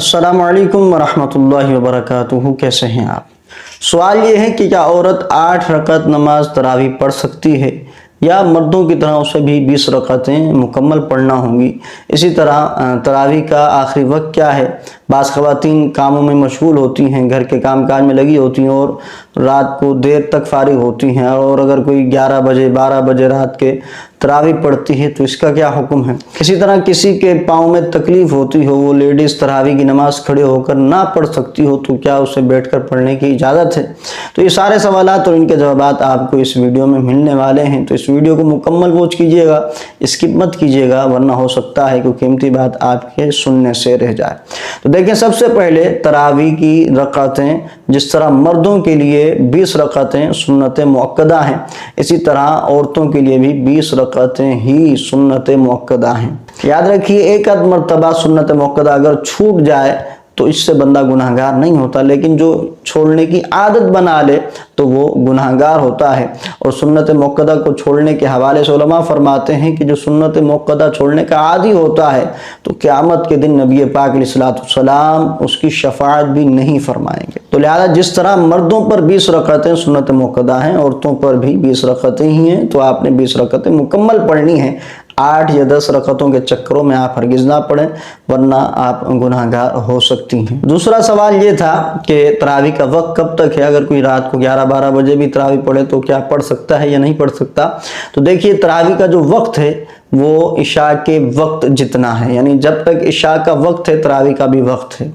अस्सलाम वालेकुम वरहमतुल्लाहि वबरकातुहू। कैसे हैं आप? सवाल ये है कि क्या औरत 8 रकात नमाज तरावी पढ़ सकती है या मर्दों की तरह उसे भी 20 रकातें मुकम्मल पढ़ना होंगी? इसी तरह तरावी का आखिरी वक्त क्या है? बाज़ ख़वातीन कामों में मशगूल होती हैं, घर के काम काज में लगी होती हैं और रात को देर तक फारिग होती हैं, और अगर कोई 11 बजे 12 बजे रात के तरावी पढ़ती है तो इसका क्या हुक्म है? इसी तरह किसी के पाँव में तकलीफ़ होती हो, वो लेडीज़ तरावी की नमाज खड़े होकर ना पढ़ सकती हो तो क्या उसे बैठकर पढ़ने की इजाज़त है? तो ये सारे सवालात और इनके जवाबात आपको इस वीडियो में मिलने वाले हैं, तो इस वीडियो को मुकम्मल वॉच कीजिएगा, स्किप मत कीजिएगा, वरना हो सकता है कि कीमती बात आपके सुनने से रह जाए। तो देखिए, सबसे पहले तरावी की रकातें जिस तरह मर्दों के लिए 20 रकातें सुन्नत मुअक्कदा हैं, इसी तरह औरतों के लिए भी 20 रकातें ही सुन्नत मुअक्कदा हैं। याद रखिए, एक आध मर्तबा सुन्नत मुअक्कदा अगर छूट जाए तो इससे बंदा गुनाहगार नहीं होता, लेकिन जो छोड़ने की आदत बना ले तो वो गुनाहगार होता है। और सुन्नत मुअक्कदा को छोड़ने के हवाले से उलमा फरमाते हैं कि जो सुन्नत मुअक्कदा छोड़ने का आदी होता है तो क़यामत के दिन नबी पाक अलैहिस्सलाम उसकी शफाअत भी नहीं फरमाएंगे। तो लिहाजा जिस तरह मर्दों पर 20 रकातें सुन्नत मुअक्कदा हैं, औरतों पर भी 20 रकातें ही हैं, तो आपने 20 रकातें मुकम्मल पढ़नी है। 8 या 10 रकातों के चक्करों में आप हरगिज़ ना पढ़ें, वरना आप गुनाहगार हो सकती हैं। दूसरा सवाल ये था कि तरावी का वक्त कब तक है? अगर कोई रात को 11-12 बजे भी तरावी पढ़े तो क्या पढ़ सकता है या नहीं पढ़ सकता? तो देखिए, तरावी का जो वक्त है वो इशा के वक्त जितना है, यानी जब तक इशा का वक्त है तरावी का भी वक्त है।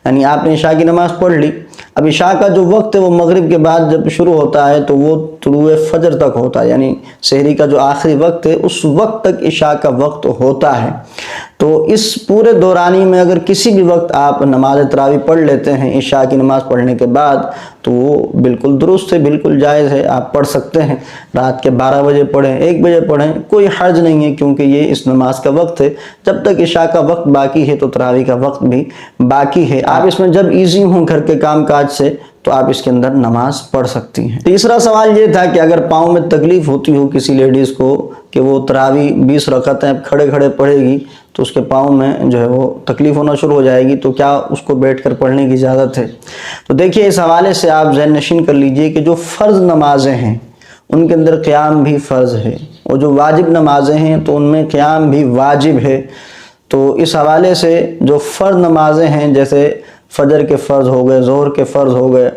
यानी आपने इशा की नमाज पढ़ ली, अब इशा का जो वक्त है वो मगरिब के बाद जब शुरू होता है तो वो तुलुए फजर तक होता है, यानी सहरी का जो आखिरी वक्त है उस वक्त तक इशा का वक्त होता है। तो इस पूरे दौरानी में अगर किसी भी वक्त आप नमाज तरावी पढ़ लेते हैं इशा की नमाज पढ़ने के बाद, तो वो बिल्कुल दुरुस्त है, बिल्कुल जायज़ है, आप पढ़ सकते हैं। रात के 12 बजे पढ़ें, 1 बजे पढ़ें, कोई हर्ज नहीं है, क्योंकि ये इस नमाज का वक्त है। जब तक इशा का वक्त बाकी है तो तरावी का वक्त भी बाकी है। आप इसमें जब ईजी हों घर के काम काज से तो आप इसके अंदर नमाज पढ़ सकती हैं। तीसरा सवाल ये था कि अगर पाँव में तकलीफ होती हो किसी लेडीज़ को कि वो तरावी 20 रकातें खड़े खड़े पढ़ेगी तो उसके पाँव में जो है वो तकलीफ होना शुरू हो जाएगी, तो क्या उसको बैठकर पढ़ने की इजाज़त है? तो देखिए, इस हवाले से आप ज़हन नशीन कर लीजिए कि जो फ़र्ज़ नमाजें हैं उनके अंदर क़याम भी फ़र्ज़ है, और जो वाजिब नमाजें हैं तो उनमें क़याम भी वाजिब है। तो इस हवाले से जो फ़र्ज़ नमाजें हैं, जैसे फजर के फ़र्ज़ हो गए, ज़ोहर के फ़र्ज़ हो गए,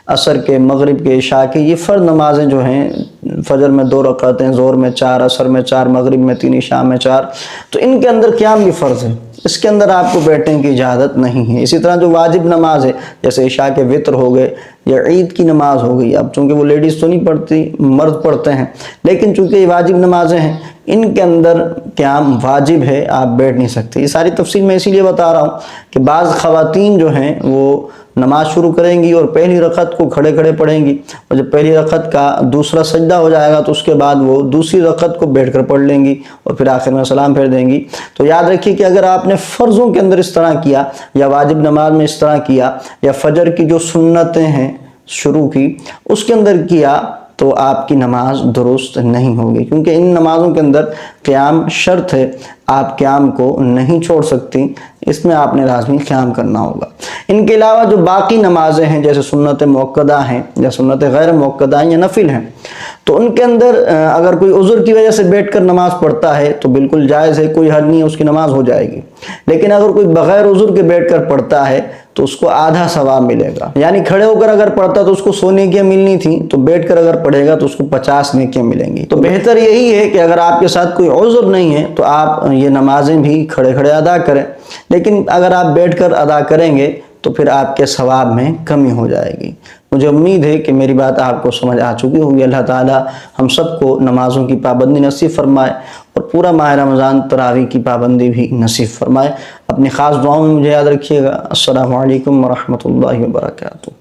असर के, मगरिब के, इशा के, ये फ़र्ज़ नमाजें जो हैं, फजर में 2 रकातें, ज़ोहर में 4, असर में 4, मगरिब में 3, इशा में 4, तो इनके अंदर क़याम भी फ़र्ज़ है, इसके अंदर आपको बैठने की इजाज़त नहीं है। इसी तरह जो वाजिब नमाज है, जैसे इशा के वितर हो गए या ईद की नमाज हो गई, अब चूँकि वो लेडीज़ तो नहीं पढ़ती, मर्द पढ़ते हैं, लेकिन चूँकि ये वाजिब नमाजें हैं इनके अंदर क़याम वाजिब है, आप बैठ नहीं सकते। ये सारी तफसील मैं इसीलिए बता रहा हूँ कि बाज़ ख़वातीन जो हैं वो नमाज शुरू करेंगी और पहली रकत को खड़े खड़े पढ़ेंगी, और जब पहली रकत का दूसरा सजदा हो जाएगा तो उसके बाद वो दूसरी रकत को बैठकर पढ़ लेंगी और फिर आखिर में सलाम फेर देंगी। तो याद रखिए कि अगर आपने फ़र्ज़ों के अंदर इस तरह किया या वाजिब नमाज में इस तरह किया या फजर की जो सुन्नतें हैं शुरू की उसके अंदर किया, तो आपकी नमाज दुरुस्त नहीं होगी, क्योंकि इन नमाज़ों के अंदर क़याम शर्त है, आप क़याम को नहीं छोड़ सकती, इसमें आपने लाज़मी क़याम करना होगा। इनके अलावा जो बाकी नमाजें हैं, जैसे सुन्नत मुअक्कदा हैं या सुन्नत गैर मुअक्कदा हैं या नफिल हैं, तो उनके अंदर अगर कोई उज़्र की वजह से बैठकर नमाज पढ़ता है तो बिल्कुल जायज़ है, कोई हद नहीं है, उसकी नमाज हो जाएगी। लेकिन अगर कोई बग़ैर उज़्र के बैठकर पढ़ता है तो उसको आधा सवाब मिलेगा, यानी खड़े होकर अगर पढ़ता तो उसको 100 नेकियां मिलनी थी, तो बैठकर अगर पढ़ेगा तो उसको 50 नेकियां मिलेंगी। तो बेहतर यही है कि अगर आपके साथ कोई उज़्र नहीं है तो आप ये नमाजें भी खड़े खड़े अदा करें, लेकिन अगर आप बैठकर अदा करेंगे तो फिर आपके सवाब में कमी हो जाएगी। मुझे उम्मीद है कि मेरी बात आपको समझ आ चुकी होगी। अल्लाह ताला हम सबको नमाज़ों की पाबंदी नसीब फरमाए और पूरा माह रमज़ान तरावी की पाबंदी भी नसीब फरमाए। अपनी ख़ास दुआओं में मुझे याद रखिएगा। अस्सलामु अलैकुम वरहमतुल्लाहि वबरकातुहू।